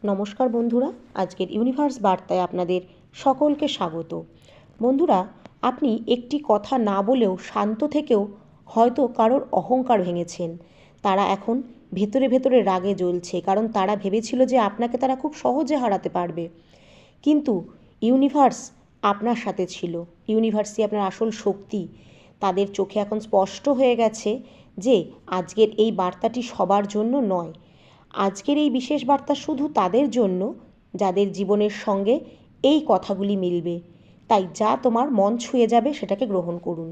নমস্কার বন্ধুরা, আজকের ইউনিভার্স বার্তায় আপনাদের সকলকে স্বাগত। বন্ধুরা, আপনি একটি কথা না বলেও শান্ত থেকেও হয়তো কারোর অহংকার ভেঙেছেন। তারা এখন ভেতরে ভেতরে রাগে জ্বলছে, কারণ তারা ভেবেছিল যে আপনাকে তারা খুব সহজে হারাতে পারবে। কিন্তু ইউনিভার্স আপনার সাথে ছিল। ইউনিভার্সই আপনার আসল শক্তি। তাদের চোখে এখন স্পষ্ট হয়ে গেছে যে আজকের এই বার্তাটি সবার জন্য নয়। আজকের এই বিশেষ বার্তা শুধু তাদের জন্য যাদের জীবনের সঙ্গে এই কথাগুলি মিলবে। তাই যা তোমার মন ছুঁয়ে যাবে সেটাকে গ্রহণ করুন।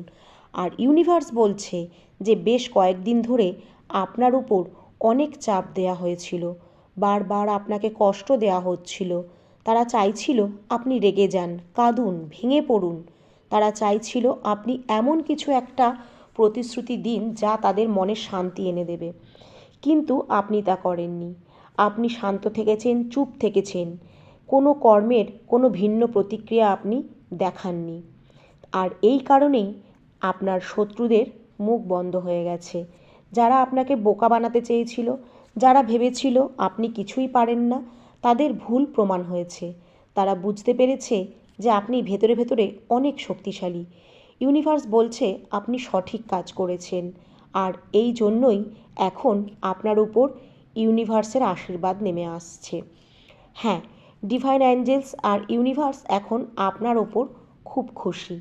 আর ইউনিভার্স বলছে যে বেশ কয়েকদিন ধরে আপনার উপর অনেক চাপ দেয়া হয়েছিল, বারবার আপনাকে কষ্ট দেয়া হচ্ছিল। তারা চাইছিল আপনি রেগে যান, কাঁদুন, ভেঙে পড়ুন। তারা চাইছিল আপনি এমন কিছু একটা প্রতিশ্রুতি দিন যা তাদের মনে শান্তি এনে দেবে। কিন্তু আপনি তা করেননি। আপনি শান্ত থেকেছেন, চুপ থেকেছেন। কোনো কর্মের কোনো ভিন্ন প্রতিক্রিয়া আপনি দেখাননি। আর এই কারণেই আপনার শত্রুদের মুখ বন্ধ হয়ে গেছে। যারা আপনাকে বোকা বানাতে চেয়েছিল, যারা ভেবেছিল আপনি কিছুই পারেন না, তাদের ভুল প্রমাণ হয়েছে। তারা বুঝতে পেরেছে যে আপনি ভেতরে ভেতরে অনেক শক্তিশালী। ইউনিভার্স বলছে আপনি সঠিক কাজ করেছেন, আর এই জন্যই এখন আপনার উপর ইউনিভার্সের আশীর্বাদ নেমে আসছে। হ্যাঁ, ডিভাইন অ্যাঞ্জেলস আর ইউনিভার্স এখন আপনার ওপর খুব খুশি।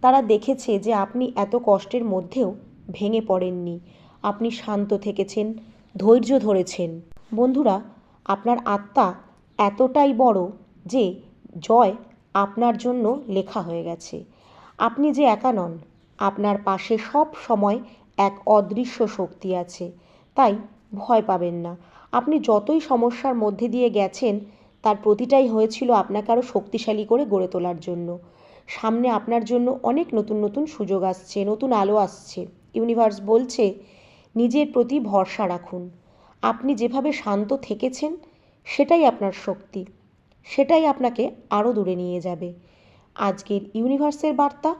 তারা দেখেছে যে আপনি এত কষ্টের মধ্যেও ভেঙে পড়েননি। আপনি শান্ত থেকেছেন, ধৈর্য ধরেছেন। বন্ধুরা, আপনার আত্মা এতটাই বড় যে জয় আপনার জন্য লেখা হয়ে গেছে। আপনি যে একা নন, আপনার পাশে সব সময় এক অদৃশ্য শক্তি আছে। তাই ভয় পাবেন না। আপনি যতই সমস্যার মধ্যে দিয়ে গেছেন, তার প্রতিটাই হয়েছিল আপনাকে আরও শক্তিশালী করে গড়ে তোলার জন্য। সামনে আপনার জন্য অনেক নতুন নতুন সুযোগ আসছে, নতুন আলো আসছে। ইউনিভার্স বলছে নিজের প্রতি ভরসা রাখুন। আপনি যেভাবে শান্ত থেকেছেন সেটাই আপনার শক্তি, সেটাই আপনাকে আরও দূরে নিয়ে যাবে। আজকের ইউনিভার্সের বার্তা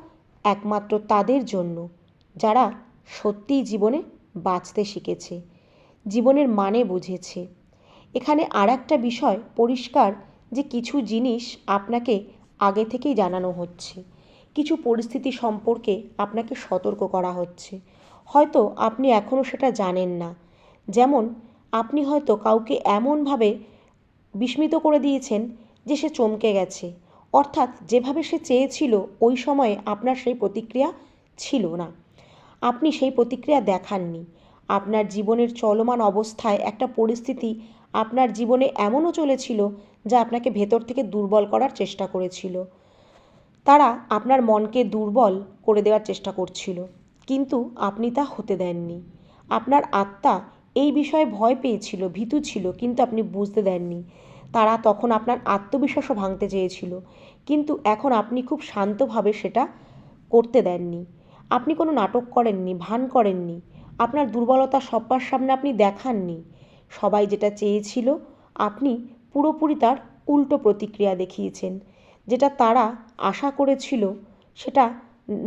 একমাত্র তাদের জন্য যারা সত্যিই জীবনে বাঁচতে শিখেছে, জীবনের মানে বুঝেছে। এখানে আর একটা বিষয় পরিষ্কার যে কিছু জিনিস আপনাকে আগে থেকেই জানানো হচ্ছে, কিছু পরিস্থিতি সম্পর্কে আপনাকে সতর্ক করা হচ্ছে। হয়তো আপনি এখনও সেটা জানেন না। যেমন আপনি হয়তো কাউকে এমনভাবে বিস্মিত করে দিয়েছেন যে সে চমকে গেছে, অর্থাৎ যেভাবে সে চেয়েছিল ওই সময়ে আপনার সেই প্রতিক্রিয়া ছিল না। আপনি সেই প্রতিক্রিয়া দেখাননি। আপনার জীবনের চলমান অবস্থায় একটা পরিস্থিতি আপনার জীবনে এমনও চলেছিল যা আপনাকে ভেতর থেকে দুর্বল করার চেষ্টা করেছিল। তারা আপনার মনকে দুর্বল করে দেওয়ার চেষ্টা করছিল, কিন্তু আপনি তা হতে দেননি। আপনার আত্মা এই বিষয়ে ভয় পেয়েছিল, ভীতু ছিল, কিন্তু আপনি বুঝতে দেননি। তারা তখন আপনার আত্মবিশ্বাসও ভাঙতে চেয়েছিল, কিন্তু এখন আপনি খুব শান্তভাবে সেটা করতে দেননি। আপনি কোনো নাটক করেননি, ভান করেননি। আপনার দুর্বলতা সবার সামনে আপনি দেখাননি। সবাই যেটা চেয়েছিল আপনি পুরোপুরি তার উল্টো প্রতিক্রিয়া দেখিয়েছেন। যেটা তারা আশা করেছিল সেটা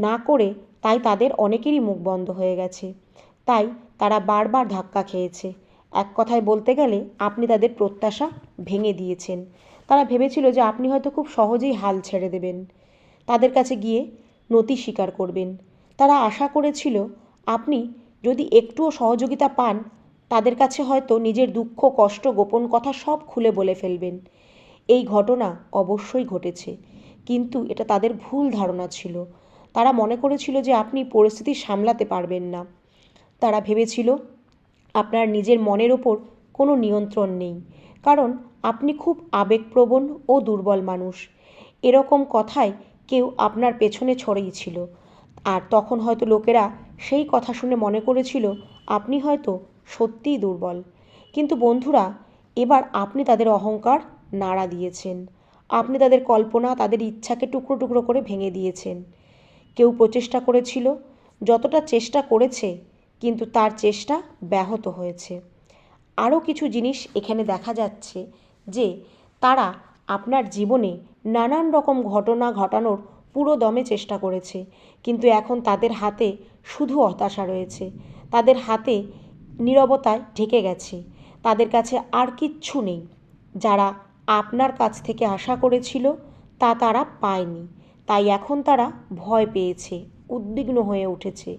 না করে তাই তাদের অনেকেরই মুখ বন্ধ হয়ে গেছে। তাই তারা বারবার ধাক্কা খেয়েছে। এক কথায় বলতে গেলে আপনি তাদের প্রত্যাশা ভেঙে দিয়েছেন। তারা ভেবেছিল যে আপনি হয়তো খুব সহজেই হাল ছেড়ে দেবেন, তাদের কাছে গিয়ে নতি স্বীকার করবেন। তারা আশা করেছিল আপনি যদি একটুও সহযোগিতা পান, তাদের কাছে হয়তো নিজের দুঃখ, কষ্ট, গোপন কথা সব খুলে বলে ফেলবেন। এই ঘটনা অবশ্যই ঘটেছে, কিন্তু এটা তাদের ভুল ধারণা ছিল। তারা মনে করেছিল যে আপনি পরিস্থিতি সামলাতে পারবেন না। তারা ভেবেছিল আপনার নিজের মনের ওপর কোনো নিয়ন্ত্রণ নেই, কারণ আপনি খুব আবেগপ্রবণ ও দুর্বল মানুষ। এরকম কথাই কেউ আপনার পেছনে ছড়িয়েছিল, আর তখন হয়তো লোকেরা সেই কথা শুনে মনে করেছিল আপনি হয়তো সত্যিই দুর্বল। কিন্তু বন্ধুরা, এবার আপনি তাদের অহংকার নাড়া দিয়েছেন। আপনি তাদের কল্পনা, তাদের ইচ্ছাকে টুকরো টুকরো করে ভেঙে দিয়েছেন। কেউ প্রচেষ্টা করেছিল, যতটা চেষ্টা করেছে, কিন্তু তার চেষ্টা ব্যাহত হয়েছে। আরও কিছু জিনিস এখানে দেখা যাচ্ছে যে তারা আপনার জীবনে নানান রকম ঘটনা ঘটানোর পুরো দমে চেষ্টা করেছে, কিন্তু এখন তাদের হাতে শুধু হতাশা রয়েছে। তাদের হাতে নীরবতায় ঢেকে গেছে। তাদের কাছে আর কিচ্ছু নেই। যারা আপনার কাছ থেকে আশা করেছিল তা তারা পায়নি, তাই এখন তারা ভয় পেয়েছে, উদ্বিগ্ন হয়ে উঠেছে।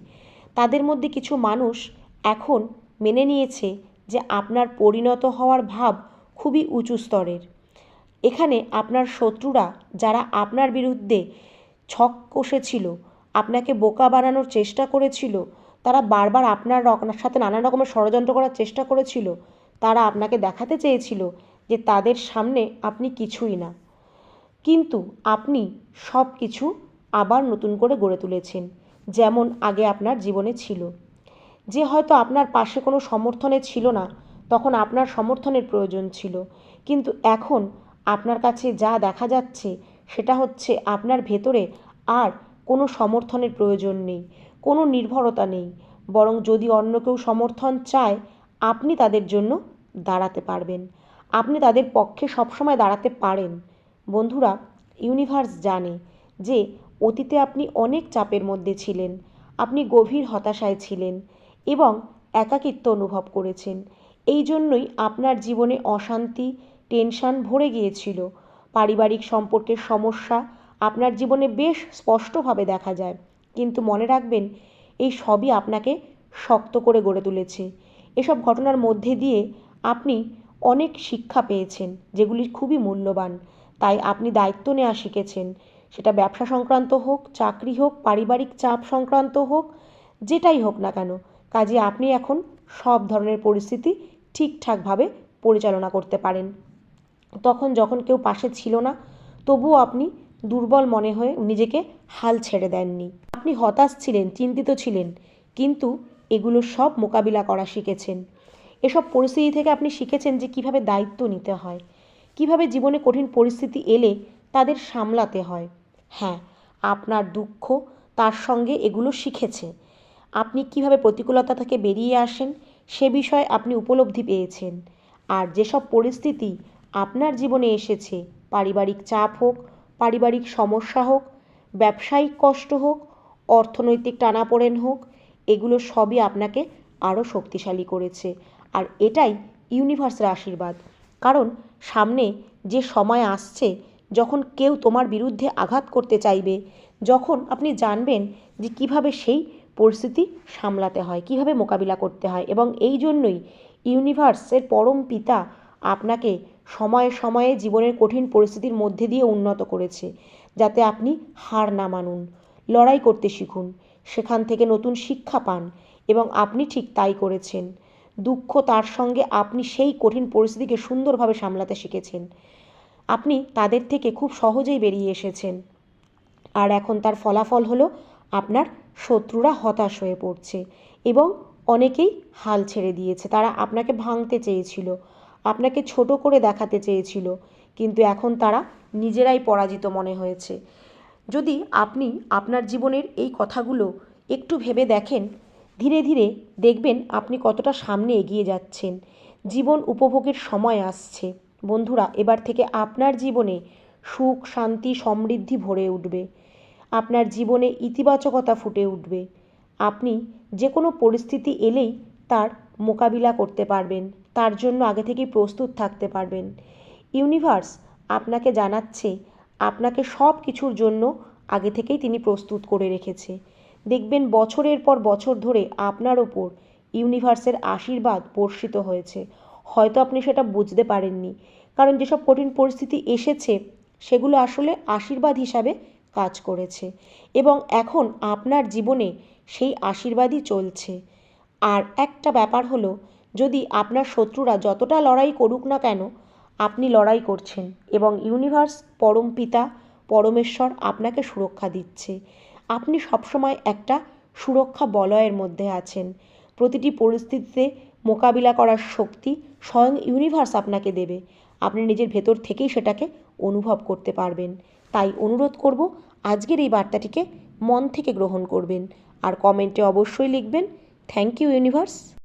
তাদের মধ্যে কিছু মানুষ এখন মেনে নিয়েছে যে আপনার পরিণত হওয়ার ভাব খুবই উঁচু স্তরের। এখানে আপনার শত্রুরা যারা আপনার বিরুদ্ধে ছক কষেছিল, আপনাকে বোকা বানানোর চেষ্টা করেছিল, তারা বারবার আপনার সাথে নানান রকমের ষড়যন্ত্র করার চেষ্টা করেছিল, তারা আপনাকে দেখাতে চেয়েছিল যে তাদের সামনে আপনি কিছুই না। কিন্তু আপনি সব কিছু আবার নতুন করে গড়ে তুলেছেন, যেমন আগে আপনার জীবনে ছিল। যে হয়তো আপনার পাশে কোনো সমর্থনে ছিল না, তখন আপনার সমর্থনের প্রয়োজন ছিল, কিন্তু এখন আপনার কাছে যা দেখা যাচ্ছে সেটা হচ্ছে আপনার ভেতরে আর কোনো সমর্থনের প্রয়োজন নেই, কোনো নির্ভরতা নেই। বরং যদি অন্য কেউ সমর্থন চায়, আপনি তাদের জন্য দাঁড়াতে পারবেন, আপনি তাদের পক্ষে সবসময় দাঁড়াতে পারেন। বন্ধুরা, ইউনিভার্স জানে যে অতীতে আপনি অনেক চাপের মধ্যে ছিলেন, আপনি গভীর হতাশায় ছিলেন এবং একাকিত্ব অনুভব করেছেন। এই জন্যই আপনার জীবনে অশান্তি, টেনশন ভরে গিয়েছিল। পারিবারিক সম্পর্কের সমস্যা আপনার জীবনে বেশ স্পষ্টভাবে দেখা যায়। কিন্তু মনে রাখবেন, এই সবই আপনাকে শক্ত করে গড়ে তুলেছে। এসব ঘটনার মধ্যে দিয়ে আপনি অনেক শিক্ষা পেয়েছেন, যেগুলি খুবই মূল্যবান। তাই আপনি দায়িত্ব নেওয়া শিখেছেন, সেটা ব্যবসা সংক্রান্ত হোক, চাকরি হোক, পারিবারিক চাপ সংক্রান্ত হোক, যেটাই হোক না কেন। কাজে আপনি এখন সব ধরনের পরিস্থিতি ঠিকঠাকভাবে পরিচালনা করতে পারেন। তখন যখন কেউ পাশে ছিল না, তবুও আপনি দুর্বল মনে হয়ে নিজেকে হাল ছেড়ে দেননি। আপনি হতাশ ছিলেন, চিন্তিত ছিলেন, কিন্তু এগুলো সব মোকাবিলা করা শিখেছেন। এসব পরিস্থিতি থেকে আপনি শিখেছেন যে কীভাবে দায়িত্ব নিতে হয়, কীভাবে জীবনে কঠিন পরিস্থিতি এলে তাদের সামলাতে হয়। হ্যাঁ, আপনার দুঃখ তার সঙ্গে এগুলো শিখেছে। আপনি কীভাবে প্রতিকূলতা থেকে বেরিয়ে আসেন সে বিষয়ে আপনি উপলব্ধি পেয়েছেন। আর যেসব পরিস্থিতি আপনার জীবনে এসেছে, পারিবারিক চাপ হোক, পারিবারিক সমস্যা হোক, ব্যবসায়িক কষ্ট হোক, অর্থনৈতিক টানাপোড়েন হোক, এগুলো সবই আপনাকে আরও শক্তিশালী করেছে। আর এটাই ইউনিভার্সের আশীর্বাদ। কারণ সামনে যে সময় আসছে, যখন কেউ তোমার বিরুদ্ধে আঘাত করতে চাইবে, যখন আপনি জানবেন যে কীভাবে সেই পরিস্থিতি সামলাতে হয়, কীভাবে মোকাবিলা করতে হয়, এবং এই জন্যই ইউনিভার্সের পরম পিতা আপনাকে সময়ে সময়ে জীবনের কঠিন পরিস্থিতির মধ্যে দিয়ে উন্নত করেছে, যাতে আপনি হার না মানুন, লড়াই করতে শিখুন, সেখান থেকে নতুন শিক্ষা পান। এবং আপনি ঠিক তাই করেছেন। দুঃখ তার সঙ্গে আপনি সেই কঠিন পরিস্থিতিকে সুন্দরভাবে সামলাতে শিখেছেন। আপনি তাদের থেকে খুব সহজেই বেরিয়ে এসেছেন। আর এখন তার ফলাফল হলো আপনার শত্রুরা হতাশ হয়ে পড়ছে এবং অনেকেই হাল ছেড়ে দিয়েছে। তারা আপনাকে ভাঙতে চেয়েছিল, আপনাকে ছোট করে দেখাতে চেয়েছিল, কিন্তু এখন তারা নিজেরাই পরাজিত মনে হয়েছে। যদি আপনি আপনার জীবনের এই কথাগুলো একটু ভেবে দেখেন, ধীরে ধীরে দেখবেন আপনি কতটা সামনে এগিয়ে যাচ্ছেন। জীবন উপভোগের সময় আসছে। বন্ধুরা, এবার থেকে আপনার জীবনে সুখ, শান্তি, সমৃদ্ধি ভরে উঠবে। আপনার জীবনে ইতিবাচকতা ফুটে উঠবে। আপনি যে কোনো পরিস্থিতি এলেই তার মোকাবিলা করতে পারবেন, তার জন্য আগে থেকেই প্রস্তুত থাকতে পারবেন। ইউনিভার্স আপনাকে জানাচ্ছে আপনাকে সব কিছুর জন্য আগে থেকেই তিনি প্রস্তুত করে রেখেছে। দেখবেন বছরের পর বছর ধরে আপনার ওপর ইউনিভার্সের আশীর্বাদ বর্ষিত হয়েছে। হয়তো আপনি সেটা বুঝতে পারেননি, কারণ যেসব কঠিন পরিস্থিতি এসেছে সেগুলো আসলে আশীর্বাদ হিসাবে কাজ করেছে এবং এখন আপনার জীবনে সেই আশীর্বাদই চলছে। আর একটা ব্যাপার হলো, যদি আপনার শত্রুরা যতটা লড়াই করুক না কেন, আপনি লড়াই করছেন এবং ইউনিভার্স, পরম পিতা, পরমেশ্বর আপনাকে সুরক্ষা দিচ্ছে। আপনি সবসময় একটা সুরক্ষা বলয়ের মধ্যে আছেন। প্রতিটি পরিস্থিতিতে মোকাবিলা করার শক্তি স্বয়ং ইউনিভার্স আপনাকে দেবে। আপনি নিজের ভেতর থেকেই সেটাকে অনুভব করতে পারবেন। তাই অনুরোধ করব, আজকের এই বার্তাটিকে মন থেকে গ্রহণ করবেন আর কমেন্টে অবশ্যই লিখবেন, থ্যাংক ইউ ইউনিভার্স।